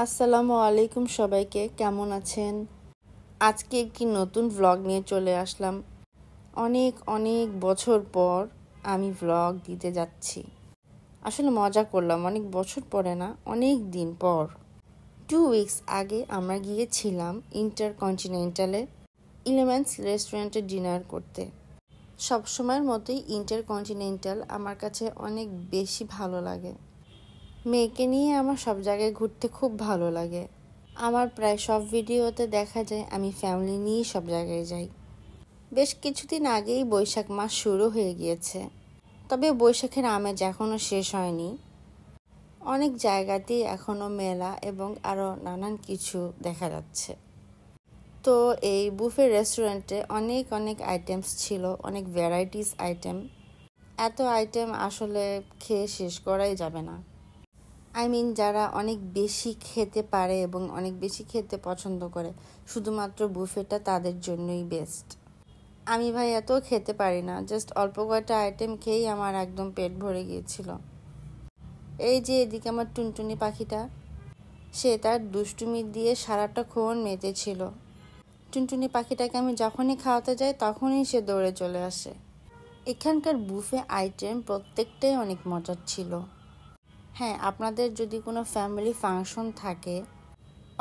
আসসালামু আলাইকুম সবাইকে, কেমন আছেন? আজকে একটি নতুন ভ্লগ নিয়ে চলে আসলাম। অনেক অনেক বছর পর আমি ভ্লগ দিতে যাচ্ছি। আসলে মজা করলাম, অনেক বছর পরে না, অনেক দিন পর। 2 উইকস আগে আমরা গিয়েছিলাম ইন্টারকন্টিনেন্টালে ইলেমেন্টস রেস্টুরেন্টে ডিনার করতে। সবসময়ের মতোই ইন্টারকন্টিনেন্টাল আমার কাছে অনেক বেশি ভালো লাগে। মেয়েকে নিয়ে আমার সব জায়গায় ঘুরতে খুব ভালো লাগে। আমার প্রায় সব ভিডিওতে দেখা যায় আমি ফ্যামিলি নিয়ে সব জায়গায় যাই। বেশ কিছুদিন আগেই বৈশাখ মাস শুরু হয়ে গিয়েছে, তবে বৈশাখের আমেজ এখনও শেষ হয়নি। অনেক জায়গাতেই এখনও মেলা এবং আরও নানান কিছু দেখা যাচ্ছে। তো এই বুফে রেস্টুরেন্টে অনেক অনেক আইটেমস ছিল, অনেক ভ্যারাইটিস আইটেম। এত আইটেম আসলে খেয়ে শেষ করাই যাবে না। যারা অনেক বেশি খেতে পারে এবং অনেক বেশি খেতে পছন্দ করে, শুধুমাত্র বুফেটা তাদের জন্যই বেস্ট। আমি ভাই এত খেতে পারি না, জাস্ট অল্প কয়েকটা আইটেম খেয়েই আমার একদম পেট ভরে গিয়েছিল। এই যে এদিকে আমার টুনটুনি পাখিটা, সে তার দুষ্টুমি দিয়ে সারাটাক্ষণ মেতেছিল। টুনটুনি পাখিটাকে আমি যখনই খাওয়াতে যাই তখনই সে দৌড়ে চলে আসে। এখানকার বুফে আইটেম প্রত্যেকটাই অনেক মজার ছিল। হ্যাঁ, আপনাদের যদি কোনো ফ্যামিলি ফাংশন থাকে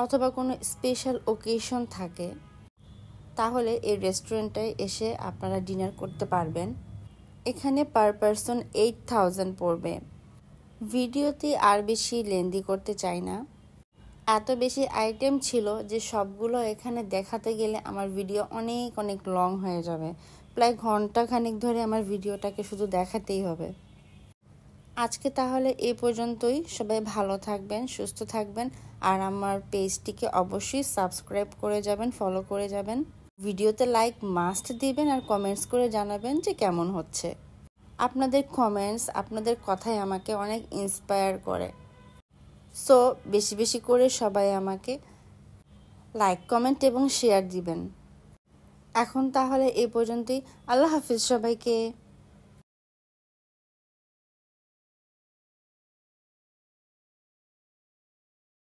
অথবা কোনো স্পেশাল ওকেশন থাকে, তাহলে এই রেস্টুরেন্টে এসে আপনারা ডিনার করতে পারবেন। এখানে পার পারসন 8,000 পড়বে। ভিডিওতে আর বেশি লেন্দি করতে চাই না, এত বেশি আইটেম ছিল যে সবগুলো এখানে দেখাতে গেলে আমার ভিডিও অনেক অনেক লং হয়ে যাবে। প্রায় ঘন্টাখানেক ধরে আমার ভিডিওটাকে শুধু দেখাতেই হবে। আজকে তাহলে এই পর্যন্তই। সবাই ভালো থাকবেন, সুস্থ থাকবেন, আর আমার পেজটিকে অবশ্যই সাবস্ক্রাইব করে যাবেন, ফলো করে যাবেন। ভিডিওতে লাইক মাস্ট দিবেন আর কমেন্টস করে জানাবেন যে কেমন হচ্ছে। আপনাদের কমেন্টস, আপনাদের কথাই আমাকে অনেক ইন্সপায়ার করে। সো বেশি বেশি করে সবাই আমাকে লাইক, কমেন্ট এবং শেয়ার দিবেন। এখন তাহলে এই পর্যন্তই। আল্লাহ হাফিজ সবাইকে।